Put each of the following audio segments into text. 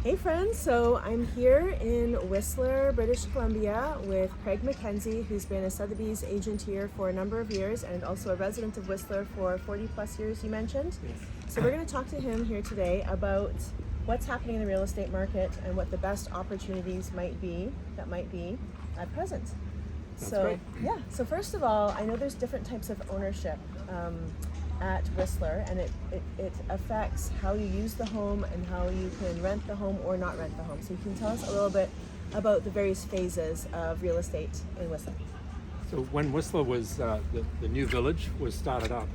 Hey friends, so I'm here in Whistler, British Columbia with Craig Mackenzie, who's been a Sotheby's agent here for a number of years and also a resident of Whistler for 40 plus years, you mentioned. Yes. So we're going to talk to him here today about what's happening in the real estate market and what the best opportunities might be at present. That's So great. yeah, so first of all, I know there's different types of ownership at Whistler, and it affects how you use the home and how you can rent the home or not rent the home. So you can tell us a little bit about the various phases of real estate in Whistler. So when Whistler was, the new village was started up,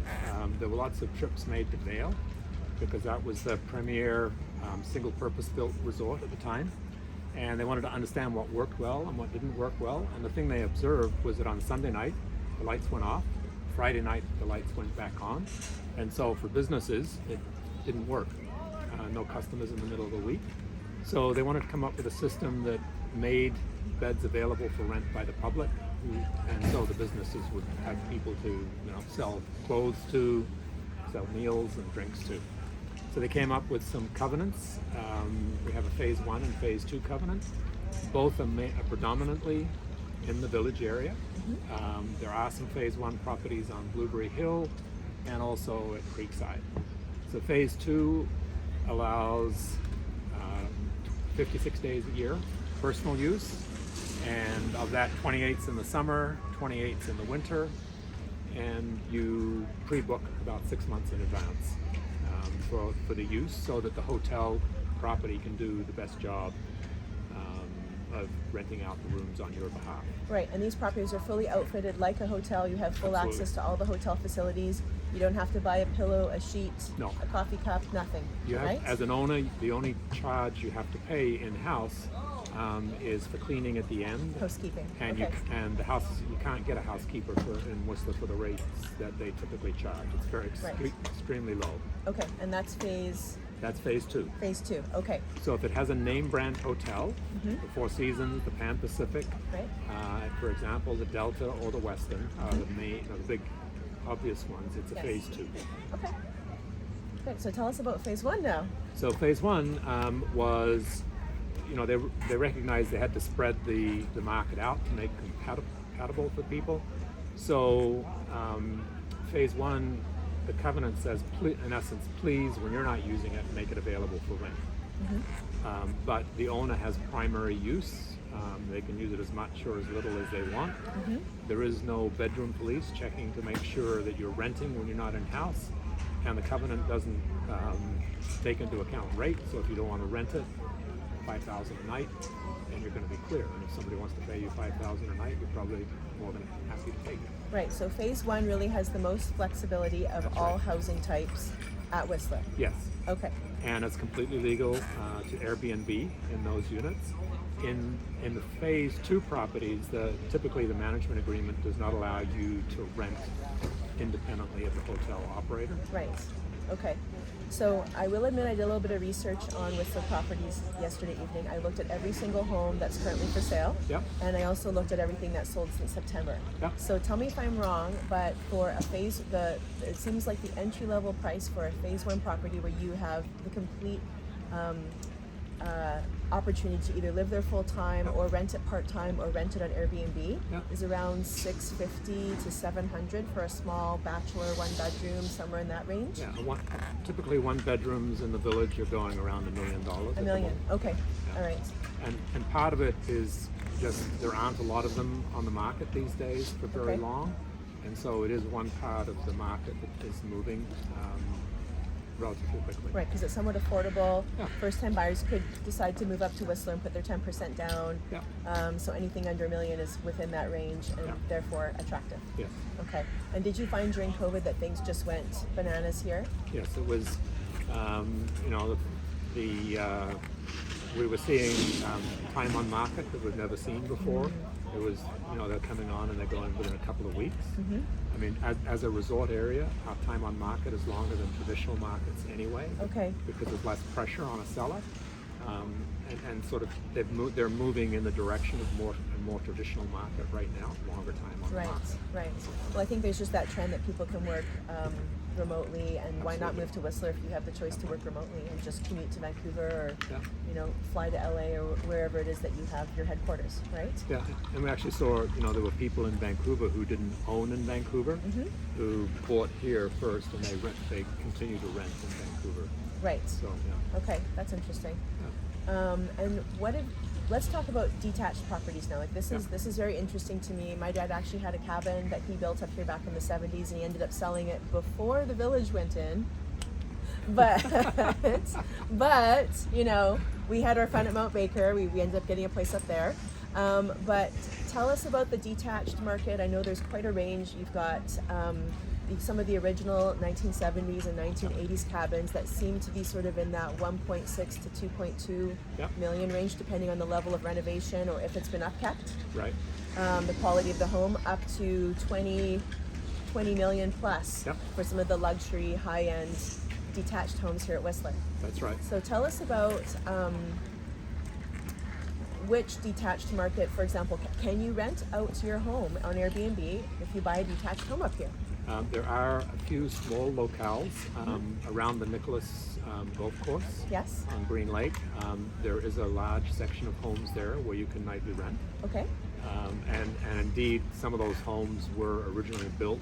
there were lots of trips made to Vail because that was the premier single purpose built resort at the time. And they wanted to understand what worked well and what didn't work well. And the thing they observed was that on Sunday night, the lights went off. Friday night, the lights went back on. And so for businesses, it didn't work. No customers in the middle of the week. So they wanted to come up with a system that made beds available for rent by the public. And so the businesses would have people to sell clothes to, sell meals and drinks to. So they came up with some covenants. We have a phase 1 and phase 2 covenant. Both are predominantly in the village area. There are some phase 1 properties on Blueberry Hill and also at Creekside. So phase 2 allows 56 days a year personal use, and of that 28's in the summer, 28's in the winter, and you pre-book about 6 months in advance for the use so that the hotel property can do the best job of renting out the rooms on your behalf. Right, and these properties are fully outfitted like a hotel. You have full Absolutely. access to all the hotel facilities. You don't have to buy a pillow, a sheet, No. a coffee cup, nothing. You have, right? as an owner, the only charge you have to pay in-house is for cleaning at the end. Housekeeping. And Okay. and the house, you can't get a housekeeper in Whistler for the rates that they typically charge. It's very Right. extremely low. Okay, and that's phase 2. phase 2. Okay, So if it has a name brand hotel, the Four Seasons, the Pan Pacific, right. for example, the Delta or the Westin are the main, the big obvious ones. It's a Yes. phase 2. Okay. Good. So tell us about phase 1 now. So phase 1 was, they recognized they had to spread the market out to make compatible for people. So phase 1, the covenant says, in essence, please, when you're not using it, make it available for rent. But the owner has primary use. They can use it as much or as little as they want. There is no bedroom police checking to make sure that you're renting when you're not in house. And the covenant doesn't take into account rate. So if you don't want to rent it, $5,000 a night, and you're going to be clear. And if somebody wants to pay you $5,000 a night, you're probably more than happy to take it. Right. So phase 1 really has the most flexibility of That's all right. housing types at Whistler. Yes. Okay. And it's completely legal to Airbnb in those units. In the phase 2 properties, typically the management agreement does not allow you to rent independently of the hotel operator. Right. Okay. So I will admit I did a little bit of research on Whistler properties yesterday evening. I looked at every single home that's currently for sale. Yep. And I also looked at everything that's sold since September. Yep. So tell me if I'm wrong, but for a phase, it seems like the entry level price for a phase 1 property where you have the complete opportunity to either live there full time or rent it part time or rent it on Airbnb is around $650 to $700 for a small bachelor 1 bedroom, somewhere in that range. Yeah, typically 1 bedrooms in the village are going around $1 million. $1 million. Okay. Yeah. All right. And part of it is just there aren't a lot of them on the market these days for very Okay. long, and so it is one part of the market that is moving relatively quickly. Right, because it's somewhat affordable. Yeah. First-time buyers could decide to move up to Whistler and put their 10% down. Yeah. So anything under $1 million is within that range and Yeah. therefore attractive. Yes. Okay. And did you find during COVID that things just went bananas here? Yes, it was. We were seeing time on market that we've never seen before. It was, they're coming on and they're going within a couple of weeks. I mean, as a resort area, our time on market is longer than traditional markets anyway. Okay. Because there's less pressure on a seller. and sort of they're moving in the direction of more traditional market right now, longer time on the Right, market. right. Well, I think there's just that trend that people can work remotely, and why not Absolutely. move to Whistler if you have the choice to work remotely and just commute to Vancouver or Yeah. fly to LA or wherever it is that you have your headquarters, right? Yeah, and we actually saw, there were people in Vancouver who didn't own in Vancouver, Mm-hmm. who bought here first, and they continue to rent in Vancouver. Right. So yeah. Okay, that's interesting. Yeah. And let's talk about detached properties now. Like this is Yeah. this is very interesting to me. My dad actually had a cabin that he built up here back in the 70s, and he ended up selling it before the village went in. But we had our fun at Mount Baker. We ended up getting a place up there. But tell us about the detached market. I know there's quite a range. You've got some of the original 1970s and 1980s cabins that seem to be sort of in that 1.6 to 2.2 Yep. million range, depending on the level of renovation or if it's been upkept. Right. The quality of the home, up to 20 million plus Yep. for some of the luxury high-end detached homes here at Whistler. That's right. So tell us about which detached market, for example, can you rent out your home on Airbnb if you buy a detached home up here? There are a few small locales around the Nicholas Golf Course Yes? on Green Lake. There is a large section of homes there where you can nightly rent. Okay. And indeed, some of those homes were originally built.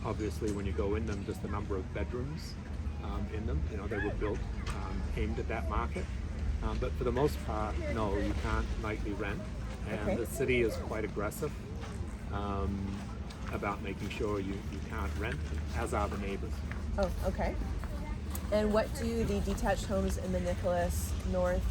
Obviously, when you go in them, just the number of bedrooms in them, they were built aimed at that market. But for the most part, no, you can't nightly rent. And Okay. the city is quite aggressive about making sure you can't rent, as are the neighbors. Oh, okay. And what do the detached homes in the Nicholas North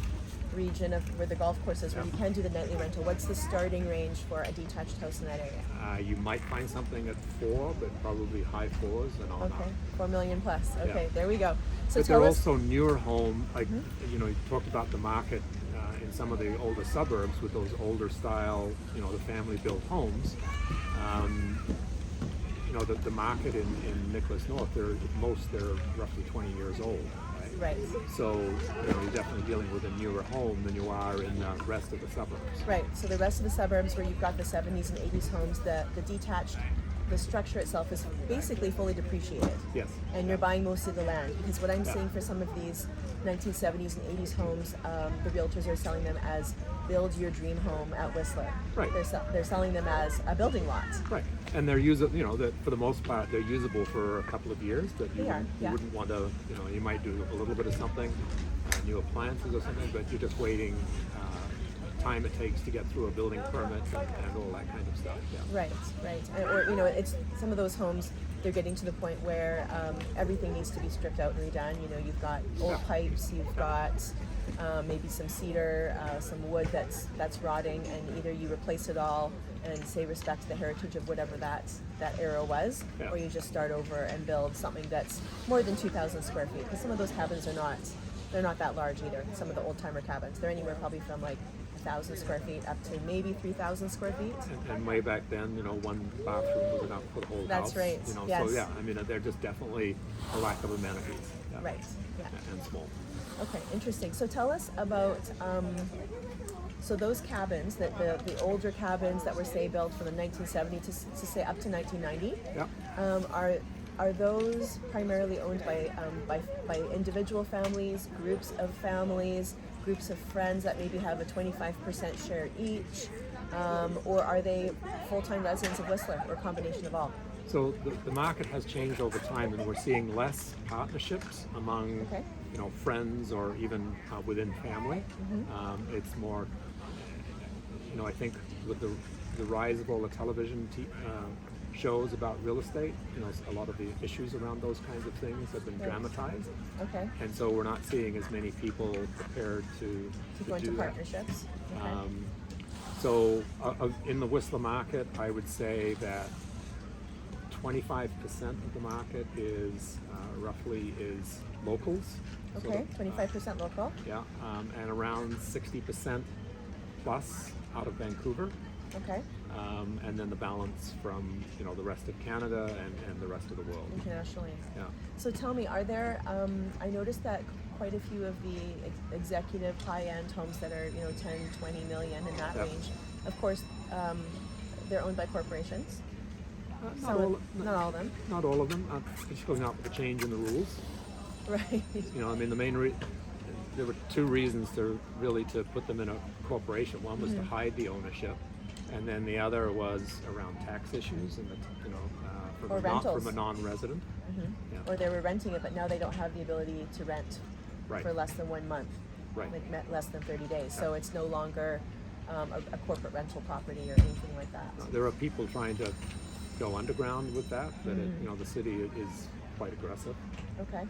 region of where the golf course is, where you can do the nightly rental, what's the starting range for a detached house in that area? You might find something at 4, but probably high 4s and on Okay, up. 4 million plus. Okay, Yeah. there we go. So But there tell are us. also newer home, like you talked about the market in some of the older suburbs with those older style, the family built homes. The market in Nicholas North, they're roughly 20 years old. Right. So you're definitely dealing with a newer home than you are in the rest of the suburbs. Right. So the rest of the suburbs where you've got the 70s and 80s homes, the detached, the structure itself is basically fully depreciated. Yes. And you're buying mostly the land, because what I'm Yeah. seeing for some of these 1970s and 80s homes, the realtors are selling them as build your dream home at Whistler. Right. They're selling them as a building lot. Right, and they're usable. That for the most part they're usable for a couple of years. But you They are, wouldn't, yeah. you wouldn't want to. You might do a little bit of something, new appliances or something, but you're just waiting. Time it takes to get through a building permit and all that kind of stuff. Yeah. Right, right. Or it's some of those homes. They're getting to the point where everything needs to be stripped out and redone. You've got old Yeah. pipes, you've got maybe some cedar, some wood that's rotting, and either you replace it all and say respect the heritage of whatever that era was, Yeah. or you just start over and build something that's more than 2,000 square feet. Because some of those cabins are not that large either. Some of the old timer cabins, they're anywhere probably from like 1,000 square feet up to maybe 3,000 square feet. And way back then, one bathroom was enough for the whole That's house. right, yes. So yeah, they're just definitely a lack of amenities. Yeah. Right. Yeah. And small. Okay, interesting. So tell us about so those cabins, that the older cabins that were say built from the 1970 to say up to 1990. Yeah. Are those primarily owned by individual families, groups of families, groups of friends that maybe have a 25% share each, or are they full-time residents of Whistler, or a combination of all? So the market has changed over time, and we're seeing less partnerships among Okay. friends or even within family. It's more, I think with the rise of all the television shows about real estate, a lot of the issues around those kinds of things have been Right. dramatized, Okay. and so we're not seeing as many people prepared to Go into do that. partnerships. Okay. So in the Whistler market, I would say that 25% of the market is roughly locals. So Okay. 25% local. yeah, and around 60% plus out of Vancouver, Okay. and then the balance from the rest of Canada and the rest of the world. Internationally. Yeah. So tell me, are there? I noticed that quite a few of the executive high-end homes that are 10, 20 million in that Yep. range. Of course, they're owned by corporations. Not all, Not all of them. not all of them. Just going out with the change in the rules. Right. I mean, there were two reasons to put them in a corporation. One was to hide the ownership, and then the other was around tax issues and Or rentals. from a non-resident. Yeah. Or they were renting it, but now they don't have the ability to rent Right. for less than 1 month, Right. like less than 30 days. So it's no longer a corporate rental property or anything like that. There are people trying to go underground with that, but the city is quite aggressive. Okay.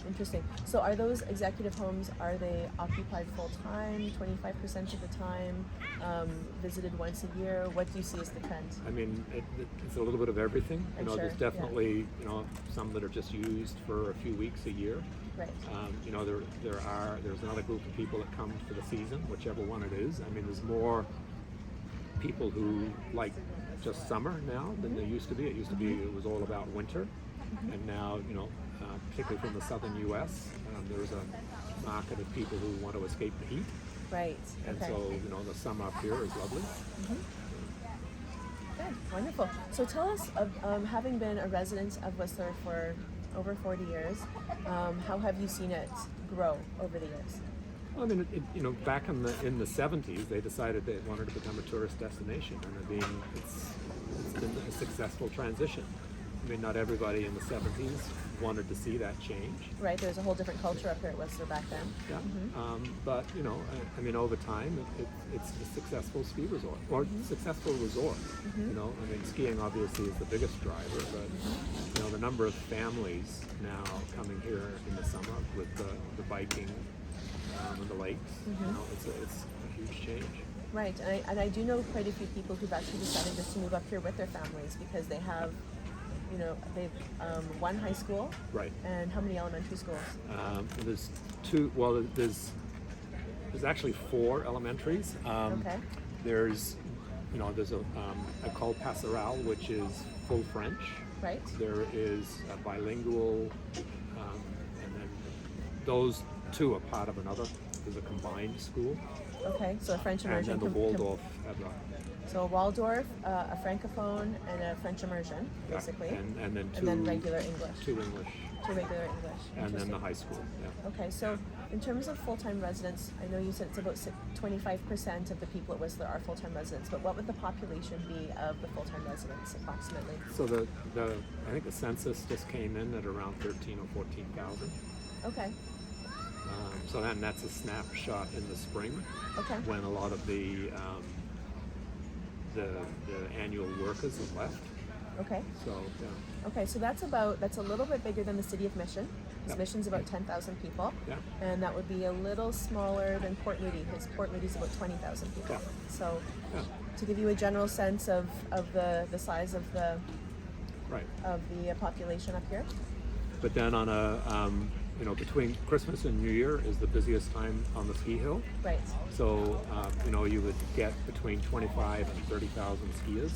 Interesting. So are those executive homes, are they occupied full time, 25% of the time, visited once a year? What do you see as the trend? I mean, it's a little bit of everything. I'm sure, There's yeah. definitely some that are just used for a few weeks a year. Right. There's another group of people that come for the season, whichever one it is. I mean, there's more people who like just summer now than there used to be. It was all about winter, and now particularly from the southern U.S., there's a market of people who want to escape the heat, Right. and Okay. so the summer up here is lovely. Good. Wonderful. So tell us, having been a resident of Whistler for over 40 years, how have you seen it grow over the years? Well, I mean, back in the 70s, they decided they wanted to become a tourist destination, and it's been a successful transition. I mean, not everybody in the 70s wanted to see that change. Right. There's a whole different culture up here at Whistler back then. Yeah. But I mean, over time, it's a successful ski resort or successful resort. I mean, skiing obviously is the biggest driver, but the number of families now coming here in the summer with the biking and the lakes, it's a huge change. Right. And I do know quite a few people who've actually decided just to move up here with their families because they have, they've one high school. Right. And how many elementary schools? There's two. Well, there's actually 4 elementaries. Okay. There's a École Passerelle, which is full French. Right. There is a bilingual, and then those 2 are part of another. There's a combined school, Okay. So a French and immersion. then the Waldorf. So a Waldorf, a Francophone, and a French immersion, basically. And then 2 And then regular English. 2 English, 2 regular English. and then the Interesting. high school. Yeah. Okay, so in terms of full-time residents, I know you said it's about 25% of the people at Whistler are full-time residents, but what would the population be of the full-time residents approximately? So I think the census just came in at around 13 or 14,000. Okay, So that's a snapshot in the spring okay, when a lot of the annual workers have left. okay. So yeah, Okay, so that's a little bit bigger than the city of Mission. Yep. Mission's about 10,000 people. Yeah. And that would be a little smaller than Port Moody, because Port Moody's about 20,000 people. Yeah. So yeah, to give you a general sense of the size of the right. population up here. But then on between Christmas and New Year is the busiest time on the ski hill. Right. So you would get between 25 and 30,000 skiers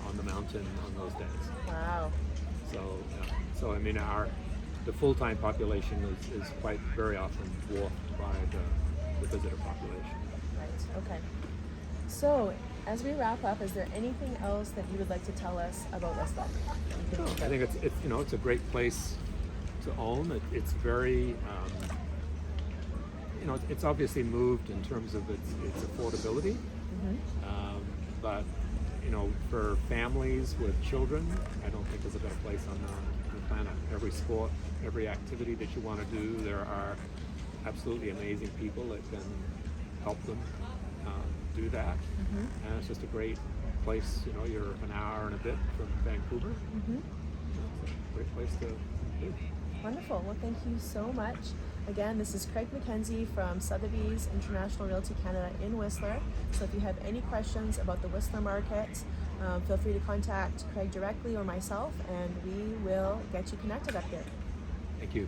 on the mountain on those days. Wow. So I mean the full-time population is quite very often dwarfed by the visitor population. Right. Okay. So, as we wrap up, is there anything else that you would like to tell us about Whistler? I think it's a great place to own. It's very it's obviously moved in terms of its affordability, but for families with children, I don't think there's a better place on the planet. Every sport, every activity that you want to do, there are absolutely amazing people that can help them do that. And it's just a great place. You're an hour and a bit from Vancouver. It's a great place to live. Wonderful. Well, thank you so much. Again, this is Craig Mackenzie from Sotheby's International Realty Canada in Whistler. So if you have any questions about the Whistler market, feel free to contact Craig directly or myself, and we will get you connected up here. Thank you.